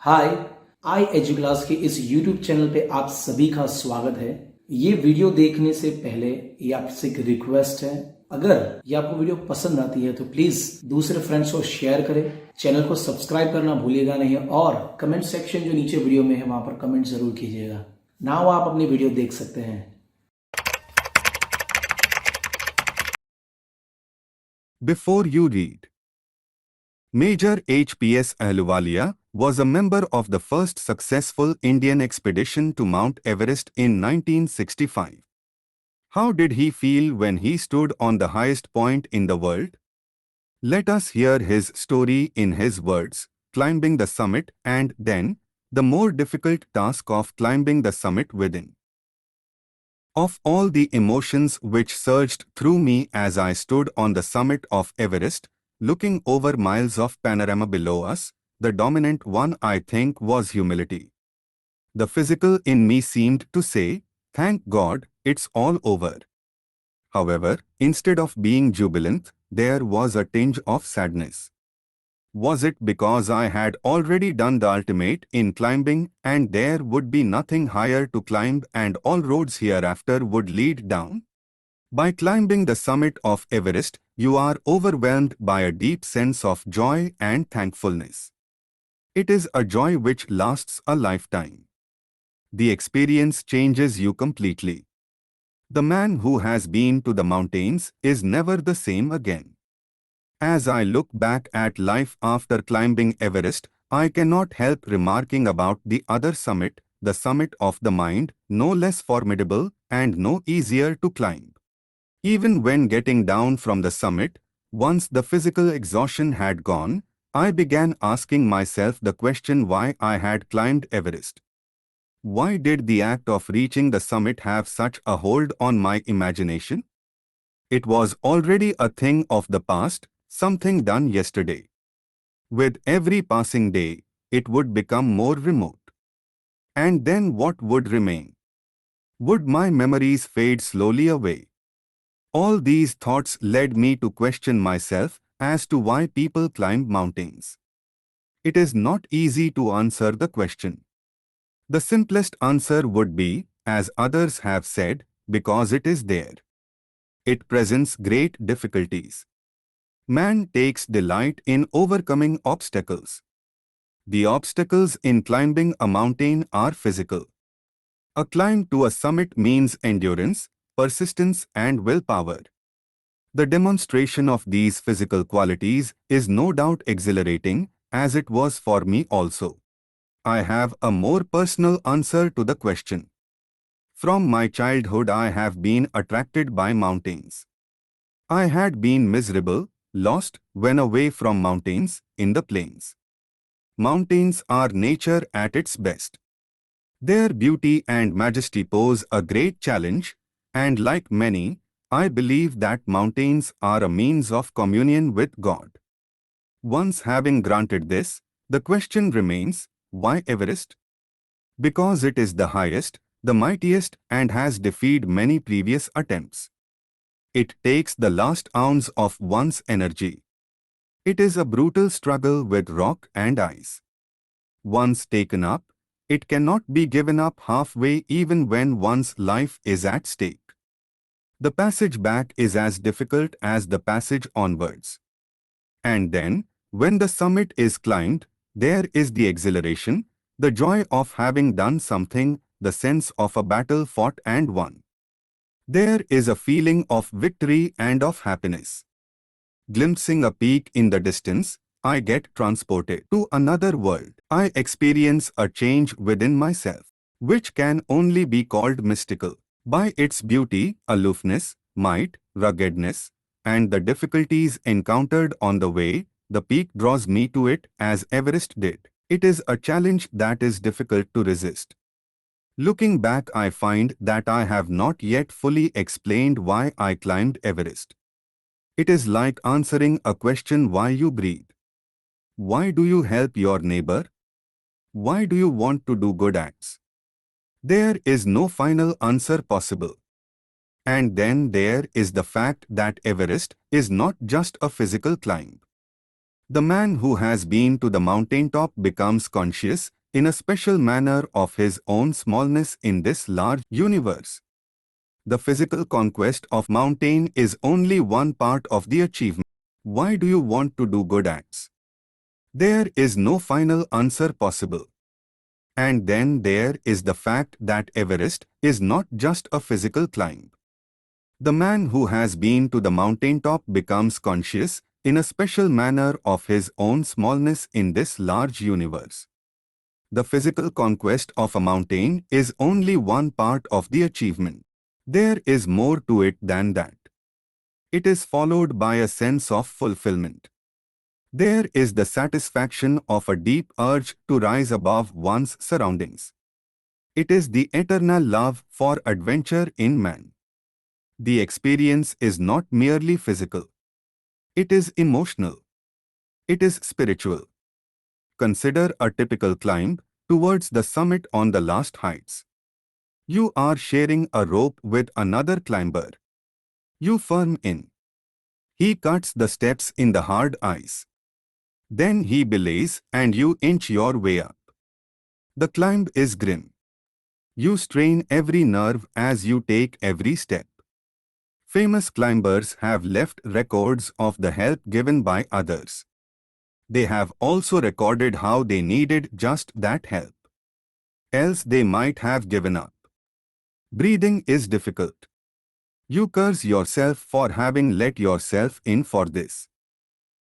हाय iEduClass के इस YouTube channel पे आप सभी का स्वागत है। ये वीडियो देखने से पहले ये आपसे एक रिक्वेस्ट है, अगर ये आपको वीडियो पसंद आती है तो प्लीज दूसरे फ्रेंड्स को शेयर करें, चैनल को सब्सक्राइब करना भूलिएगा नहीं और कमेंट सेक्शन जो नीचे वीडियो में है वहां पर कमेंट जरूर कीजिएगा। नाउ आप अपनी वीडियो देख सकते हैं। Before you read, Major H.P.S. Ahluwalia was a member of the first successful Indian expedition to Mount Everest in 1965. How did he feel when he stood on the highest point in the world? Let us hear his story in his words, climbing the summit and then, the more difficult task of climbing the summit within. Of all the emotions which surged through me as I stood on the summit of Everest, looking over miles of panorama below us, the dominant one I think was humility. The physical in me seemed to say, "Thank God, it's all over." However, instead of being jubilant, there was a tinge of sadness. Was it because I had already done the ultimate in climbing and there would be nothing higher to climb and all roads hereafter would lead down? By climbing the summit of Everest, you are overwhelmed by a deep sense of joy and thankfulness. It is a joy which lasts a lifetime. The experience changes you completely. The man who has been to the mountains is never the same again. As I look back at life after climbing Everest, I cannot help remarking about the other summit, the summit of the mind, no less formidable and no easier to climb. Even when getting down from the summit, once the physical exhaustion had gone, I began asking myself the question why I had climbed Everest. Why did the act of reaching the summit have such a hold on my imagination? It was already a thing of the past, something done yesterday. With every passing day, it would become more remote. And then what would remain? Would my memories fade slowly away? All these thoughts led me to question myself as to why people climb mountains. It is not easy to answer the question. The simplest answer would be, as others have said, because it is there. It presents great difficulties. Man takes delight in overcoming obstacles. The obstacles in climbing a mountain are physical. A climb to a summit means endurance, persistence and willpower. The demonstration of these physical qualities is no doubt exhilarating, as it was for me also. I have a more personal answer to the question. From my childhood I have been attracted by mountains. I had been miserable, lost, when away from mountains, in the plains. Mountains are nature at its best. Their beauty and majesty pose a great challenge, and like many, I believe that mountains are a means of communion with God. Once having granted this, the question remains, why Everest? Because it is the highest, the mightiest, and has defied many previous attempts. It takes the last ounce of one's energy. It is a brutal struggle with rock and ice. Once taken up, it cannot be given up halfway even when one's life is at stake. The passage back is as difficult as the passage onwards. And then, when the summit is climbed, there is the exhilaration, the joy of having done something, the sense of a battle fought and won. There is a feeling of victory and of happiness. Glimpsing a peak in the distance, I get transported to another world. I experience a change within myself, which can only be called mystical. By its beauty, aloofness, might, ruggedness, and the difficulties encountered on the way, the peak draws me to it as Everest did. It is a challenge that is difficult to resist. Looking back, I find that I have not yet fully explained why I climbed Everest. It is like answering a question: why you breathe? Why do you help your neighbor? Why do you want to do good acts? There is no final answer possible. And then there is the fact that Everest is not just a physical climb. The man who has been to the mountaintop becomes conscious, in a special manner, of his own smallness in this large universe. The physical conquest of mountain is only one part of the achievement. Why do you want to do good acts? There is no final answer possible. And then there is the fact that Everest is not just a physical climb. The man who has been to the mountaintop becomes conscious, in a special manner, of his own smallness in this large universe. The physical conquest of a mountain is only one part of the achievement. There is more to it than that. It is followed by a sense of fulfillment. There is the satisfaction of a deep urge to rise above one's surroundings. It is the eternal love for adventure in man. The experience is not merely physical. It is emotional. It is spiritual. Consider a typical climb towards the summit on the last heights. You are sharing a rope with another climber. You firm in. He cuts the steps in the hard ice. Then he belays and you inch your way up. The climb is grim. You strain every nerve as you take every step. Famous climbers have left records of the help given by others. They have also recorded how they needed just that help. Else they might have given up. Breathing is difficult. You curse yourself for having let yourself in for this.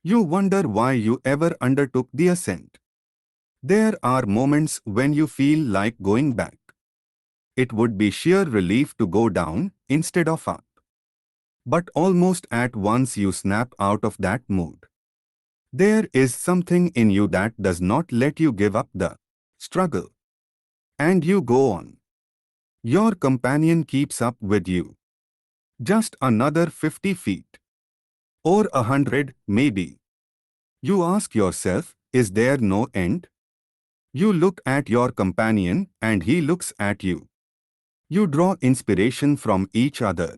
You wonder why you ever undertook the ascent. There are moments when you feel like going back. It would be sheer relief to go down instead of up. But almost at once you snap out of that mood. There is something in you that does not let you give up the struggle. And you go on. Your companion keeps up with you. Just another 50 feet. Or 100, maybe. You ask yourself, is there no end? You look at your companion and he looks at you. You draw inspiration from each other.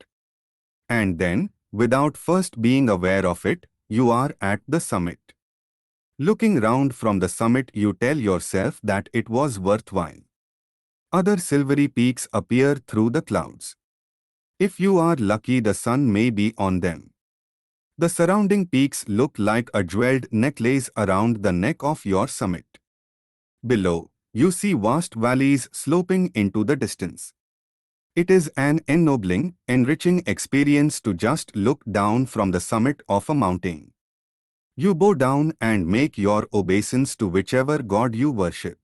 And then, without first being aware of it, you are at the summit. Looking round from the summit, you tell yourself that it was worthwhile. Other silvery peaks appear through the clouds. If you are lucky, the sun may be on them. The surrounding peaks look like a jeweled necklace around the neck of your summit. Below, you see vast valleys sloping into the distance. It is an ennobling, enriching experience to just look down from the summit of a mountain. You bow down and make your obeisance to whichever god you worship.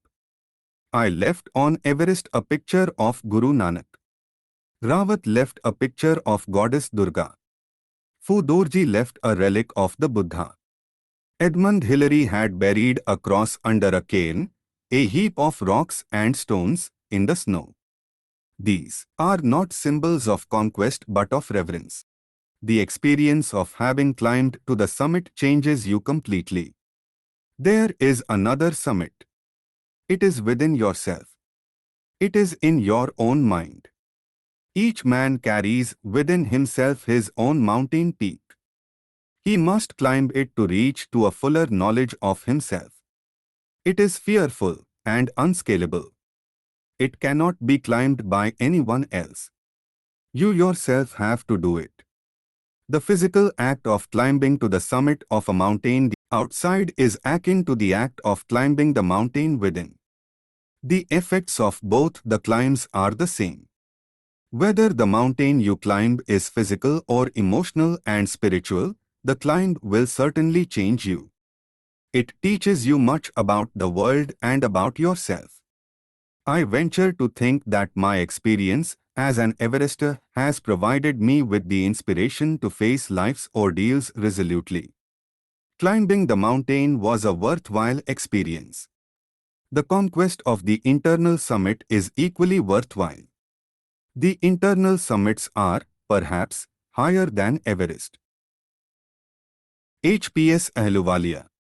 I left on Everest a picture of Guru Nanak. Rawat left a picture of goddess Durga. Dorji left a relic of the Buddha. Edmund Hillary had buried a cross under a cairn, a heap of rocks and stones, in the snow. These are not symbols of conquest but of reverence. The experience of having climbed to the summit changes you completely. There is another summit. It is within yourself. It is in your own mind. Each man carries within himself his own mountain peak. He must climb it to reach to a fuller knowledge of himself. It is fearful and unscalable. It cannot be climbed by anyone else. You yourself have to do it. The physical act of climbing to the summit of a mountain outside is akin to the act of climbing the mountain within. The effects of both the climbs are the same. Whether the mountain you climb is physical or emotional and spiritual, the climb will certainly change you. It teaches you much about the world and about yourself. I venture to think that my experience as an Everester has provided me with the inspiration to face life's ordeals resolutely. Climbing the mountain was a worthwhile experience. The conquest of the internal summit is equally worthwhile. The internal summits are, perhaps, higher than Everest. HPS Ahluwalia.